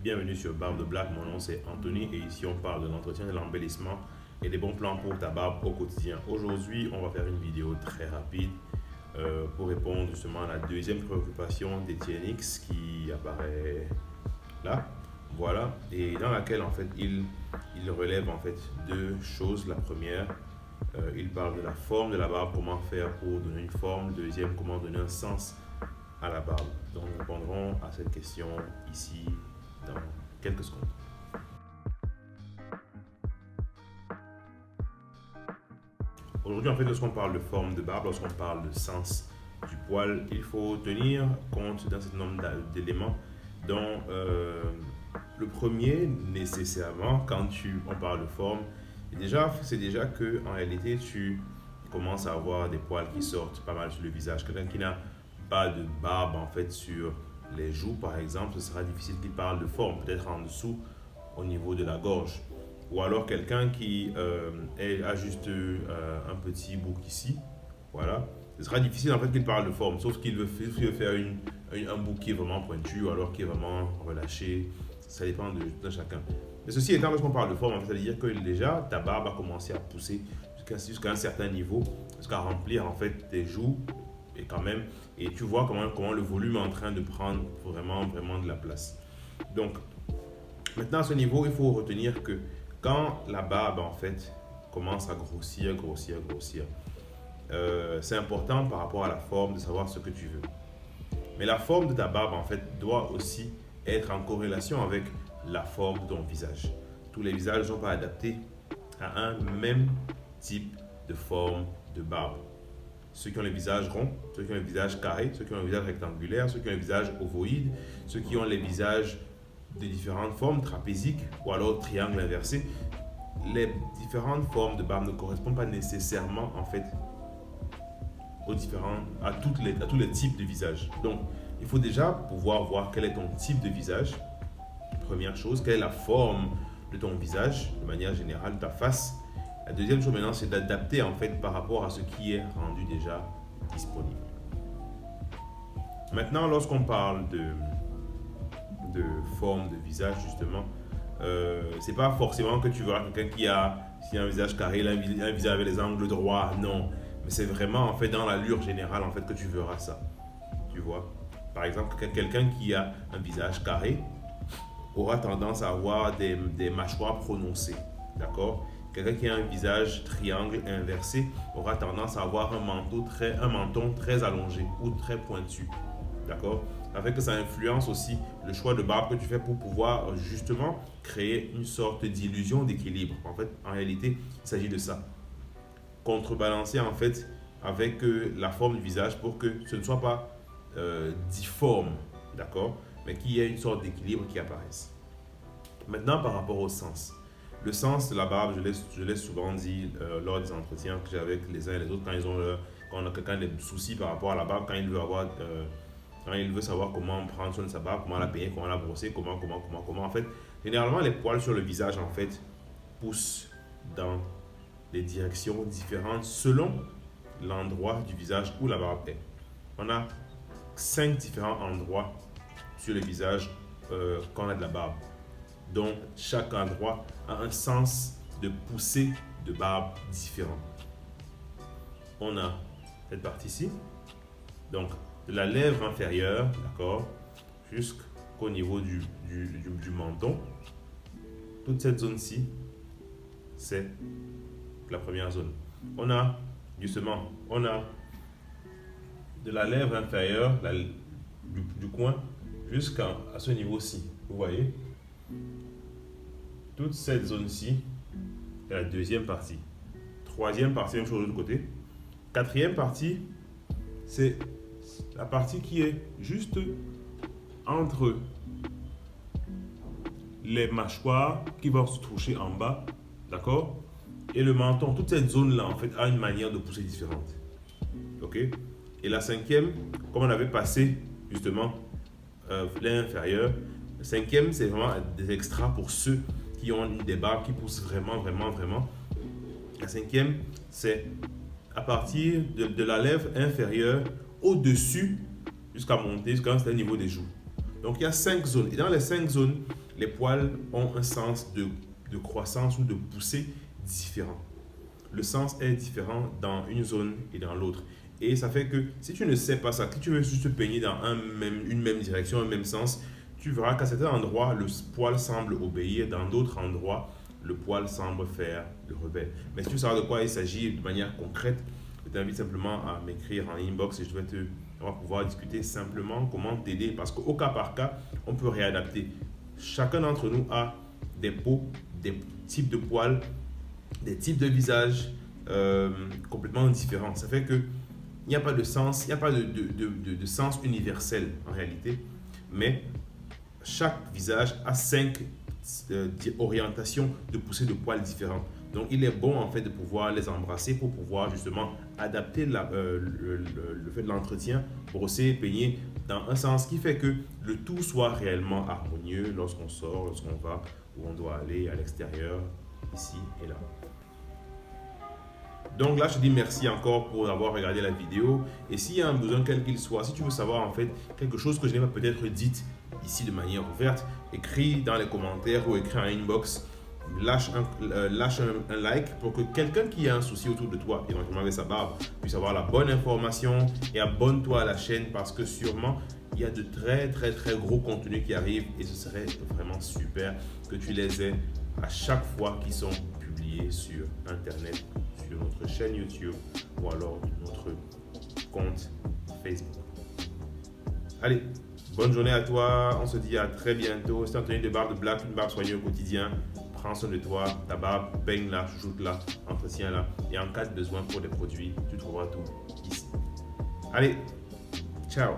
Bienvenue sur Barbe de Black, mon nom c'est Anthony et ici on parle de l'entretien, de l'embellissement et des bons plans pour ta barbe au quotidien. Aujourd'hui, on va faire une vidéo très rapide pour répondre justement à la deuxième préoccupation d'Etienne X qui apparaît là. Voilà, et dans laquelle en fait il relève en fait deux choses. La première, il parle de la forme de la barbe, comment faire pour donner une forme. Deuxième, comment donner un sens à la barbe. Donc nous répondrons à cette question ici dans quelques secondes. Aujourd'hui, en fait, lorsqu'on parle de forme de barbe, lorsqu'on parle de sens du poil, il faut tenir compte d'un certain nombre d'éléments dont le premier, nécessairement, quand on parle de forme, c'est déjà que en réalité, tu commences à avoir des poils qui sortent pas mal sur le visage. Quelqu'un qui n'a pas de barbe en fait sur les joues, par exemple, ce sera difficile qu'il parle de forme, peut-être en dessous, au niveau de la gorge. Ou alors quelqu'un qui a juste un petit bouc ici, voilà. Ce sera difficile en fait qu'il parle de forme, sauf qu'il veut faire un bouc qui est vraiment pointu ou alors qui est vraiment relâché. Ça dépend de chacun. Mais ceci étant, lorsqu'on parle de forme, en fait, ça veut dire que déjà ta barbe a commencé à pousser jusqu'à un certain niveau, jusqu'à remplir en fait tes joues et quand même, et tu vois comment le volume est en train de prendre vraiment de la place. Donc maintenant à ce niveau, il faut retenir que quand la barbe en fait commence à grossir, c'est important par rapport à la forme de savoir ce que tu veux. Mais la forme de ta barbe en fait doit aussi être en corrélation avec la forme de ton visage. Tous les visages ne sont pas adaptés à un même type de forme de barbe. Ceux qui ont les visages ronds, ceux qui ont les visages carrés, ceux qui ont le visage rectangulaire, ceux qui ont le visage ovoïde, ceux qui ont les visages de différentes formes, trapéziques ou alors triangle inversé. Les différentes formes de barbe ne correspondent pas nécessairement en fait à tous les types de visages. Donc, il faut déjà pouvoir voir quel est ton type de visage. Première chose, quelle est la forme de ton visage, de manière générale, de ta face. La deuxième chose maintenant, c'est d'adapter en fait par rapport à ce qui est rendu déjà disponible. Maintenant, lorsqu'on parle de forme de visage, justement, c'est pas forcément que tu verras quelqu'un qui a un visage carré, un visage avec les angles droits, non. Mais c'est vraiment en fait dans l'allure générale en fait que tu verras ça. Tu vois. Par exemple, quelqu'un qui a un visage carré aura tendance à avoir des mâchoires prononcées. D'accord. Quelqu'un qui a un visage triangle inversé aura tendance à avoir un menton très allongé ou très pointu. D'accord. Avec que ça influence aussi le choix de barbe que tu fais pour pouvoir justement créer une sorte d'illusion d'équilibre. En fait, en réalité, il s'agit de ça. Contrebalancer en fait avec la forme du visage pour que ce ne soit pas difforme, d'accord, mais qu'il y ait une sorte d'équilibre qui apparaisse. Maintenant, par rapport au sens. Le sens de la barbe, je l'ai souvent dit lors des entretiens que j'ai avec les uns et les autres quand on a quelqu'un des soucis par rapport à la barbe, quand il veut savoir comment prendre soin de sa barbe, comment la peigner, comment la brosser, comment. En fait, généralement, les poils sur le visage, en fait, poussent dans des directions différentes selon l'endroit du visage où la barbe est. On a 5 différents endroits sur le visage quand on a de la barbe. Donc, chaque endroit a un sens de poussée de barbe différent. On a cette partie-ci, donc de la lèvre inférieure, d'accord, jusqu'au niveau du menton. Toute cette zone-ci, c'est la première zone. On a de la lèvre inférieure, du coin, jusqu'à ce niveau-ci. Vous voyez? Toute cette zone-ci est la deuxième partie. Troisième partie, même chose de l'autre côté. Quatrième partie, c'est la partie qui est juste entre les mâchoires qui vont se toucher en bas, d'accord? Et le menton, toute cette zone-là, en fait, a une manière de pousser différente. Ok? Et la cinquième, comme on avait passé, justement, l'inférieur, le cinquième, c'est vraiment des extras pour ceux qui ont des barbes qui poussent vraiment. La cinquième, c'est à partir de la lèvre inférieure au-dessus jusqu'à monter jusqu'à un certain niveau des joues. Donc il y a 5 zones. Et dans les 5 zones, les poils ont un sens de croissance ou de poussée différent. Le sens est différent dans une zone et dans l'autre. Et ça fait que si tu ne sais pas ça, si tu veux juste te peigner dans une même direction, un même sens, tu verras qu'à certains endroits, le poil semble obéir, dans d'autres endroits, le poil semble faire le rebelle. Mais si tu veux savoir de quoi il s'agit de manière concrète, je t'invite simplement à m'écrire en inbox et on va pouvoir discuter simplement comment t'aider. Parce qu'au cas par cas, on peut réadapter. Chacun d'entre nous a des peaux, des types de poils, des types de visages complètement différents. Ça fait que il n'y a pas de sens, il n'y a pas de sens universel en réalité, mais chaque visage a 5 orientations de poussée de poils différentes. Donc il est bon en fait de pouvoir les embrasser pour pouvoir justement adapter le fait de l'entretien, brosser, peigner dans un sens qui fait que le tout soit réellement harmonieux lorsqu'on sort, lorsqu'on va où on doit aller à l'extérieur, ici et là. Donc là, je te dis merci encore pour avoir regardé la vidéo. Et s'il y a un besoin quel qu'il soit, si tu veux savoir en fait quelque chose que je n'ai pas peut-être dit ici de manière ouverte, écris dans les commentaires ou écris en inbox. Lâche un like pour que quelqu'un qui a un souci autour de toi, éventuellement avec sa barbe, puisse avoir la bonne information et abonne-toi à la chaîne parce que sûrement il y a de très gros contenus qui arrivent et ce serait vraiment super que tu les aies à chaque fois qu'ils sont publiés sur internet, sur notre chaîne YouTube ou alors notre compte Facebook. Allez, bonne journée à toi, on se dit à très bientôt. Si tu as entendu de barbe de black, une barbe soignée au quotidien, prends soin de toi, ta barbe, peigne-la, chouchoute-la, entretiens-la. Et en cas de besoin pour des produits, tu trouveras tout ici. Allez, ciao!